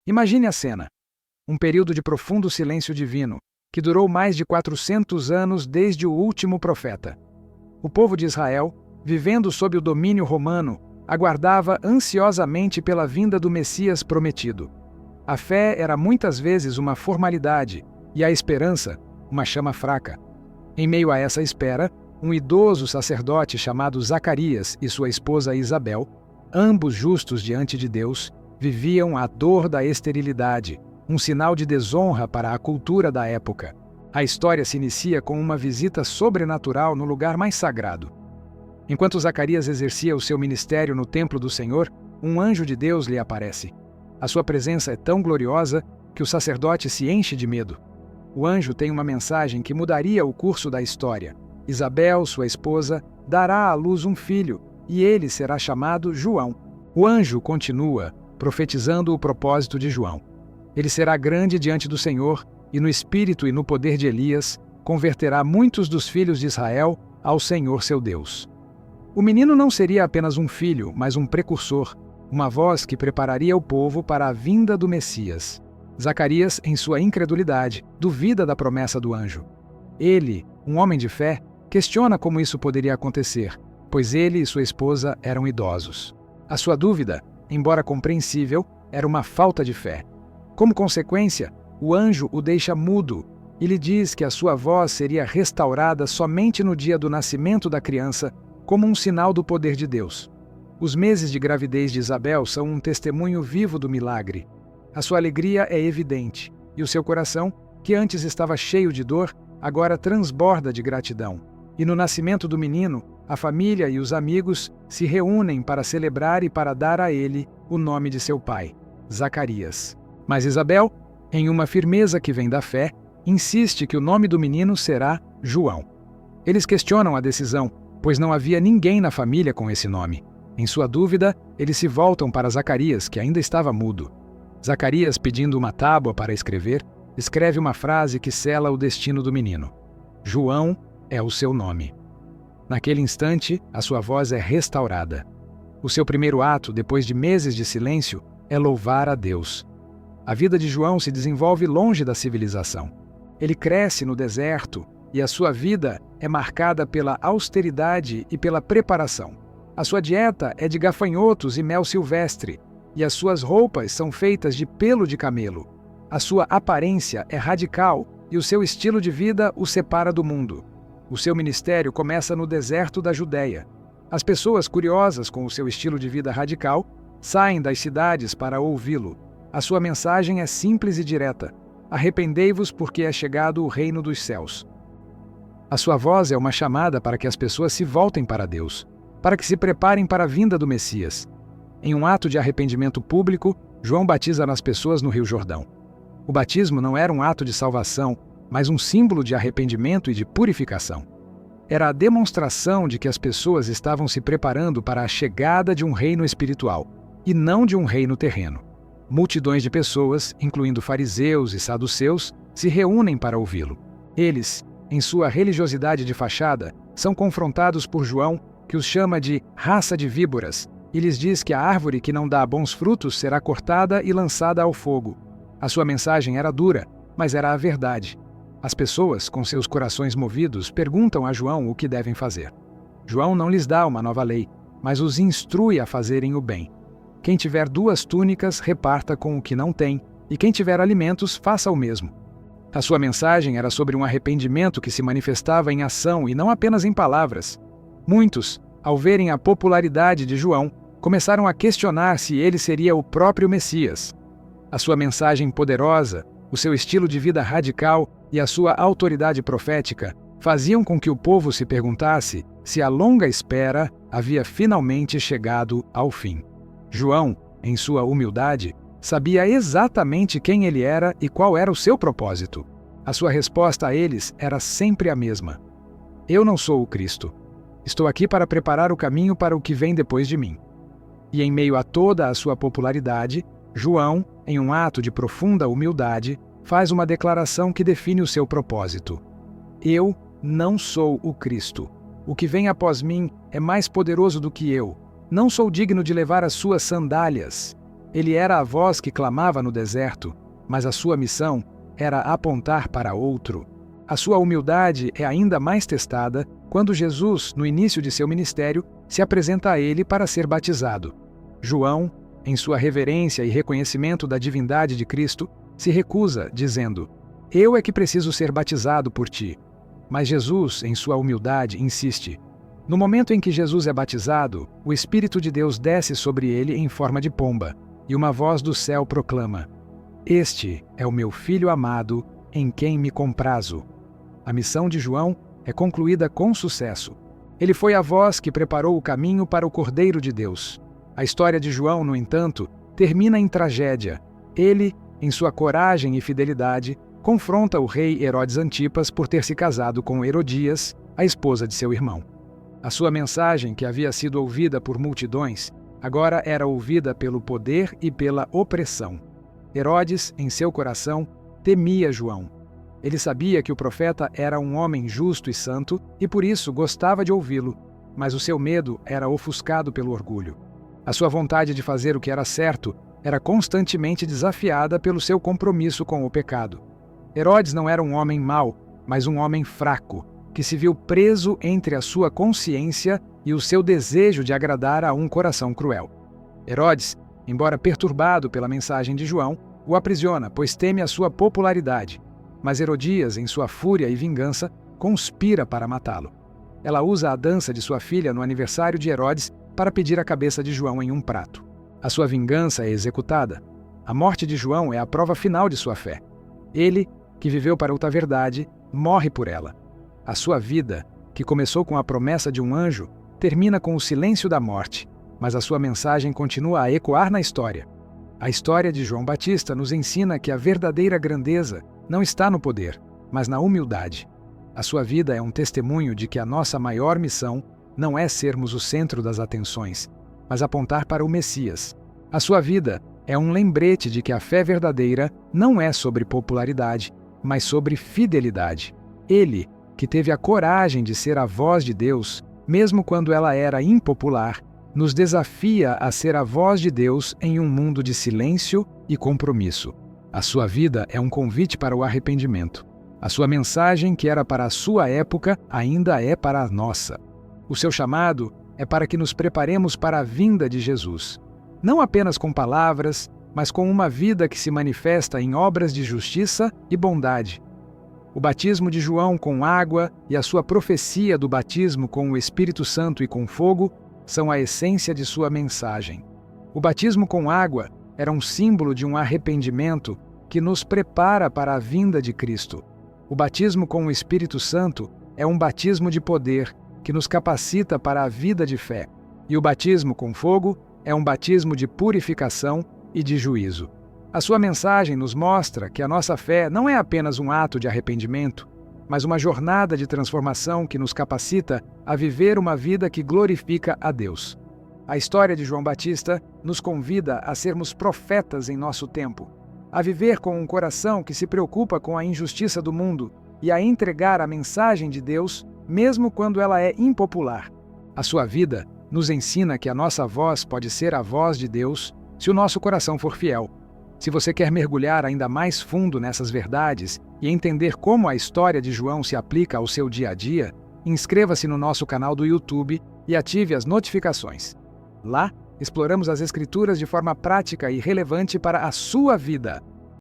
Imagine a cena. Um período de profundo silêncio divino, que durou mais de 400 anos desde o último profeta. O povo de Israel, vivendo sob o domínio romano, aguardava ansiosamente pela vinda do Messias prometido. A fé era muitas vezes uma formalidade e a esperança, uma chama fraca. Em meio a essa espera, um idoso sacerdote chamado Zacarias e sua esposa Isabel, ambos justos diante de Deus, viviam a dor da esterilidade, um sinal de desonra para a cultura da época. A história se inicia com uma visita sobrenatural no lugar mais sagrado. Enquanto Zacarias exercia o seu ministério no templo do Senhor, um anjo de Deus lhe aparece. A sua presença é tão gloriosa que o sacerdote se enche de medo. O anjo tem uma mensagem que mudaria o curso da história. Isabel, sua esposa, dará à luz um filho, e ele será chamado João. O anjo continua, profetizando o propósito de João. Ele será grande diante do Senhor, e no espírito e no poder de Elias, converterá muitos dos filhos de Israel ao Senhor seu Deus. O menino não seria apenas um filho, mas um precursor, uma voz que prepararia o povo para a vinda do Messias. Zacarias, em sua incredulidade, duvida da promessa do anjo. Ele, um homem de fé, questiona como isso poderia acontecer, pois ele e sua esposa eram idosos. A sua dúvida, embora compreensível, era uma falta de fé. Como consequência, o anjo o deixa mudo e lhe diz que a sua voz seria restaurada somente no dia do nascimento da criança, como um sinal do poder de Deus. Os meses de gravidez de Isabel são um testemunho vivo do milagre. A sua alegria é evidente, e o seu coração, que antes estava cheio de dor, agora transborda de gratidão. E no nascimento do menino, a família e os amigos se reúnem para celebrar e para dar a ele o nome de seu pai, Zacarias. Mas Isabel, em uma firmeza que vem da fé, insiste que o nome do menino será João. Eles questionam a decisão, pois não havia ninguém na família com esse nome. Em sua dúvida, eles se voltam para Zacarias, que ainda estava mudo. Zacarias, pedindo uma tábua para escrever, escreve uma frase que sela o destino do menino. João é o seu nome. Naquele instante, a sua voz é restaurada. O seu primeiro ato, depois de meses de silêncio, é louvar a Deus. A vida de João se desenvolve longe da civilização. Ele cresce no deserto e a sua vida é marcada pela austeridade e pela preparação. A sua dieta é de gafanhotos e mel silvestre, e as suas roupas são feitas de pelo de camelo. A sua aparência é radical e o seu estilo de vida o separa do mundo. O seu ministério começa no deserto da Judéia. As pessoas curiosas com o seu estilo de vida radical saem das cidades para ouvi-lo. A sua mensagem é simples e direta. Arrependei-vos porque é chegado o reino dos céus. A sua voz é uma chamada para que as pessoas se voltem para Deus, para que se preparem para a vinda do Messias. Em um ato de arrependimento público, João batiza nas pessoas no Rio Jordão. O batismo não era um ato de salvação, mas um símbolo de arrependimento e de purificação. Era a demonstração de que as pessoas estavam se preparando para a chegada de um reino espiritual, e não de um reino terreno. Multidões de pessoas, incluindo fariseus e saduceus, se reúnem para ouvi-lo. Eles, em sua religiosidade de fachada, são confrontados por João, que os chama de raça de víboras, e lhes diz que a árvore que não dá bons frutos será cortada e lançada ao fogo. A sua mensagem era dura, mas era a verdade. As pessoas, com seus corações movidos, perguntam a João o que devem fazer. João não lhes dá uma nova lei, mas os instrui a fazerem o bem. Quem tiver 2 túnicas, reparta com o que não tem, e quem tiver alimentos, faça o mesmo. A sua mensagem era sobre um arrependimento que se manifestava em ação e não apenas em palavras. Muitos, ao verem a popularidade de João, começaram a questionar se ele seria o próprio Messias. A sua mensagem poderosa, o seu estilo de vida radical e a sua autoridade profética faziam com que o povo se perguntasse se a longa espera havia finalmente chegado ao fim. João, em sua humildade, sabia exatamente quem ele era e qual era o seu propósito. A sua resposta a eles era sempre a mesma. Eu não sou o Cristo. Estou aqui para preparar o caminho para o que vem depois de mim. E em meio a toda a sua popularidade, João, em um ato de profunda humildade, faz uma declaração que define o seu propósito. Eu não sou o Cristo. O que vem após mim é mais poderoso do que eu. Não sou digno de levar as suas sandálias. Ele era a voz que clamava no deserto, mas a sua missão era apontar para outro. A sua humildade é ainda mais testada quando Jesus, no início de seu ministério, se apresenta a ele para ser batizado. João, em sua reverência e reconhecimento da divindade de Cristo, se recusa, dizendo: "Eu é que preciso ser batizado por ti." Mas Jesus, em sua humildade, insiste. No momento em que Jesus é batizado, o Espírito de Deus desce sobre ele em forma de pomba, e uma voz do céu proclama: "Este é o meu Filho amado, em quem me comprazo." A missão de João é concluída com sucesso. Ele foi a voz que preparou o caminho para o Cordeiro de Deus. A história de João, no entanto, termina em tragédia. Ele, em sua coragem e fidelidade, confronta o rei Herodes Antipas por ter se casado com Herodias, a esposa de seu irmão. A sua mensagem, que havia sido ouvida por multidões, agora era ouvida pelo poder e pela opressão. Herodes, em seu coração, temia João. Ele sabia que o profeta era um homem justo e santo e por isso gostava de ouvi-lo, mas o seu medo era ofuscado pelo orgulho. A sua vontade de fazer o que era certo era constantemente desafiada pelo seu compromisso com o pecado. Herodes não era um homem mau, mas um homem fraco, que se viu preso entre a sua consciência e o seu desejo de agradar a um coração cruel. Herodes, embora perturbado pela mensagem de João, o aprisiona, pois teme a sua popularidade. Mas Herodias, em sua fúria e vingança, conspira para matá-lo. Ela usa a dança de sua filha no aniversário de Herodes para pedir a cabeça de João em um prato. A sua vingança é executada. A morte de João é a prova final de sua fé. Ele, que viveu para outra verdade, morre por ela. A sua vida, que começou com a promessa de um anjo, termina com o silêncio da morte, mas a sua mensagem continua a ecoar na história. A história de João Batista nos ensina que a verdadeira grandeza não está no poder, mas na humildade. A sua vida é um testemunho de que a nossa maior missão não é sermos o centro das atenções, mas apontar para o Messias. A sua vida é um lembrete de que a fé verdadeira não é sobre popularidade, mas sobre fidelidade. Ele, que teve a coragem de ser a voz de Deus, mesmo quando ela era impopular, nos desafia a ser a voz de Deus em um mundo de silêncio e compromisso. A sua vida é um convite para o arrependimento. A sua mensagem, que era para a sua época, ainda é para a nossa. O seu chamado é para que nos preparemos para a vinda de Jesus. Não apenas com palavras, mas com uma vida que se manifesta em obras de justiça e bondade. O batismo de João com água e a sua profecia do batismo com o Espírito Santo e com fogo são a essência de sua mensagem. O batismo com água era um símbolo de um arrependimento que nos prepara para a vinda de Cristo. O batismo com o Espírito Santo é um batismo de poder que nos capacita para a vida de fé. E o batismo com fogo é um batismo de purificação e de juízo. A sua mensagem nos mostra que a nossa fé não é apenas um ato de arrependimento, mas uma jornada de transformação que nos capacita a viver uma vida que glorifica a Deus. A história de João Batista nos convida a sermos profetas em nosso tempo, a viver com um coração que se preocupa com a injustiça do mundo e a entregar a mensagem de Deus, mesmo quando ela é impopular. A sua vida nos ensina que a nossa voz pode ser a voz de Deus se o nosso coração for fiel. Se você quer mergulhar ainda mais fundo nessas verdades e entender como a história de João se aplica ao seu dia a dia, inscreva-se no nosso canal do YouTube e ative as notificações. Lá, exploramos as Escrituras de forma prática e relevante para a sua vida.